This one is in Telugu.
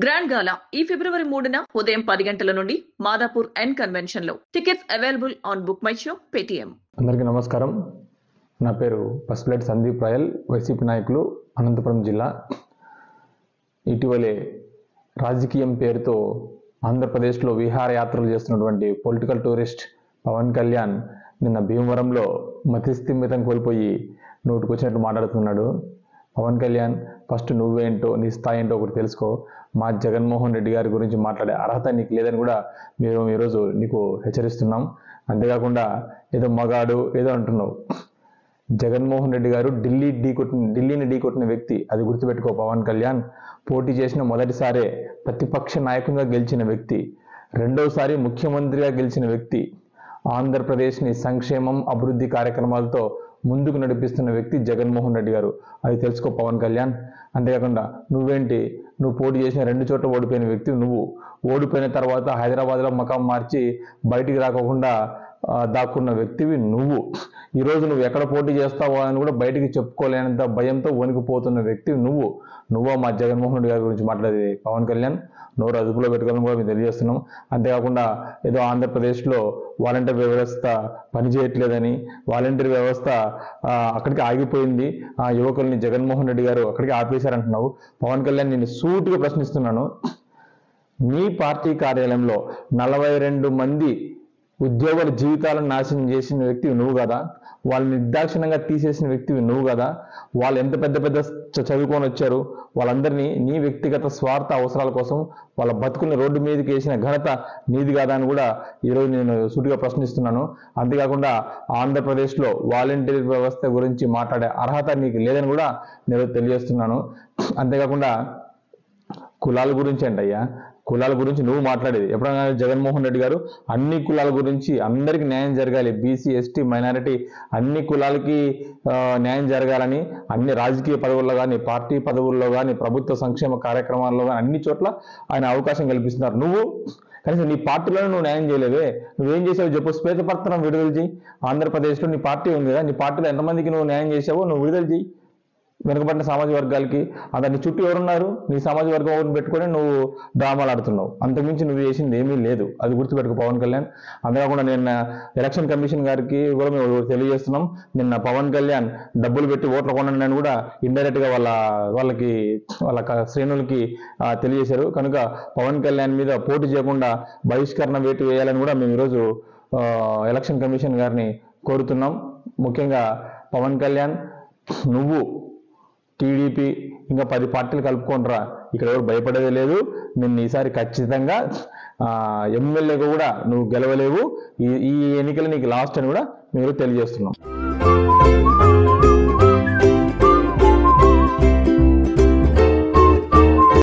గ్రాండ్ గాలా ఈ ఫిబ్రవరి 3న ఉదయం 10 గంటల నుండి మాదాపూర్ ఎన్ కన్వెన్షన్ లో. Tickets available on book my show Paytm. అందరికీ నమస్కారం. నా పేరు పసుపులేటి సందీప్ రాయల్, వైసీపీ నాయకులు, అనంతపురం జిల్లా. ఇటీవలే రాజకీయం పేరుతో ఆంధ్రప్రదేశ్లో విహారయాత్రలు చేస్తున్నటువంటి పొలిటికల్ టూరిస్ట్ పవన్ కళ్యాణ్ నిన్న భీమవరంలో మతిస్థిమితం కోల్పోయి నోటుకొచ్చినట్టు మాట్లాడుతున్నాడు. పవన్ కళ్యాణ్, ఫస్ట్ నువ్వేంటో, నీ స్థాయి ఏంటో ఒకటి తెలుసుకో. మా జగన్మోహన్ రెడ్డి గారి గురించి మాట్లాడే అర్హత నీకు లేదని కూడా మేము ఈరోజు నీకు హెచ్చరిస్తున్నాం. అంతేకాకుండా ఏదో మగాడు ఏదో అంటున్నావు. జగన్మోహన్ రెడ్డి గారు ఢిల్లీని ఢీకొట్టిన వ్యక్తి, అది గుర్తుపెట్టుకో. పవన్ కళ్యాణ్ పోటీ చేసిన మొదటిసారే ప్రతిపక్ష నాయకునిగా గెలిచిన వ్యక్తి, రెండోసారి ముఖ్యమంత్రిగా గెలిచిన వ్యక్తి, ఆంధ్రప్రదేశ్ని సంక్షేమం అభివృద్ధి కార్యక్రమాలతో ముందుకు నడిపిస్తున్న వ్యక్తి జగన్మోహన్ రెడ్డి గారు. అది తెలుసుకో పవన్ కళ్యాణ్. అంతేకాకుండా నువ్వేంటి, నువ్వు పోటీ చేసిన 2 చోట్ల ఓడిపోయిన వ్యక్తి నువ్వు. ఓడిపోయిన తర్వాత హైదరాబాద్లో మకాం మార్చి బయటికి రాకుండా దాక్కున్న వ్యక్తివి నువ్వు. ఈరోజు నువ్వు ఎక్కడ పోటీ చేస్తావో అని కూడా బయటికి చెప్పుకోలేనంత భయంతో వణికిపోతున్న వ్యక్తివి నువ్వు. నువ్వు మా జగన్మోహన్ రెడ్డి గారి గురించి మాట్లాడేది పవన్ కళ్యాణ్. నోరు అదుపులో పెట్టుకోవాలని కూడా మేము తెలియజేస్తున్నాం. అంతేకాకుండా ఏదో ఆంధ్రప్రదేశ్లో వాలంటీర్ వ్యవస్థ పనిచేయట్లేదని, వాలంటీర్ వ్యవస్థ అక్కడికి ఆగిపోయింది, ఆ యువకుల్ని జగన్మోహన్ రెడ్డి గారు అక్కడికి ఆపేశారంటున్నావు. పవన్ కళ్యాణ్, నేను సూటిగా ప్రశ్నిస్తున్నాను. మీ పార్టీ కార్యాలయంలో 42 మంది ఉద్యోగుల జీవితాలను నాశనం చేసిన వ్యక్తివి నువ్వు కదా. వాళ్ళని నిర్దాక్షిణ్యంగా తీసేసిన వ్యక్తివి నువ్వు కదా. వాళ్ళు ఎంత పెద్ద పెద్ద చదువుకొని వచ్చారు, వాళ్ళందరినీ నీ వ్యక్తిగత స్వార్థ అవసరాల కోసం వాళ్ళ బతుకుల్ని రోడ్డు మీదకి వేసిన ఘనత నీది కాదా అని కూడా ఈరోజు నేను సూటిగా ప్రశ్నిస్తున్నాను. అంతేకాకుండా ఆంధ్రప్రదేశ్లో వాలంటీర్ వ్యవస్థ గురించి మాట్లాడే అర్హత నీకు లేదని కూడా నేను తెలియజేస్తున్నాను. అంతేకాకుండా కులాల గురించి ఏంటయ్యా, కులాల గురించి నువ్వు మాట్లాడేది ఎప్పుడైనా? జగన్మోహన్ రెడ్డి గారు అన్ని కులాల గురించి అందరికీ న్యాయం జరగాలి, బీసీ ఎస్టీ మైనారిటీ అన్ని కులాలకి న్యాయం జరగాలని అన్ని రాజకీయ పదవుల్లో కానీ, పార్టీ పదవుల్లో కానీ, ప్రభుత్వ సంక్షేమ కార్యక్రమాల్లో కానీ అన్ని చోట్ల ఆయన అవకాశం కల్పిస్తున్నారు. నువ్వు కనీసం నీ పార్టీలో నువ్వు న్యాయం చేయలేవే. నువ్వేం చేసావు చెప్పు. శ్వేతపత్రం విడుదల చేయి. ఆంధ్రప్రదేశ్లో నీ పార్టీ ఉంది కదా, నీ పార్టీలో ఎంతమందికి నువ్వు న్యాయం చేసావో నువ్వు విడుదల చేయి. వెనుకబడిన సామాజిక వర్గాలకి నీ చుట్టూ ఎవరున్నారు? నీ సామాజిక వర్గం పెట్టుకొని నువ్వు డ్రామాలు ఆడుతున్నావు. అంతకుమించి నువ్వు చేసింది ఏమీ లేదు, అది గుర్తుపెట్టుకో పవన్ కళ్యాణ్. అంతేకాకుండా నిన్న ఎలక్షన్ కమిషన్ గారికి కూడా మేము తెలియజేస్తున్నాం. నిన్న పవన్ కళ్యాణ్ డబ్బులు పెట్టి ఓట్లు కొనండి అని కూడా ఇండైరెక్ట్గా వాళ్ళ శ్రేణులకి తెలియజేశారు. కనుక పవన్ కళ్యాణ్ మీద పోటీ చేయకుండా బహిష్కరణ వేటు వేయాలని కూడా మేము ఈరోజు ఎలక్షన్ కమిషన్ గారిని కోరుతున్నాం. ముఖ్యంగా పవన్ కళ్యాణ్, నువ్వు టీడీపీ ఇంకా 10 పార్టీలు కలుపుకోనరా, ఇక్కడ ఎవరు భయపడేది లేదు. నిన్ను ఈసారి ఖచ్చితంగా ఎమ్మెల్యేగా కూడా నువ్వు గెలవలేవు. ఈ ఎన్నికలు నీకు లాస్ట్ అని కూడా మీరు తెలియజేస్తున్నాం.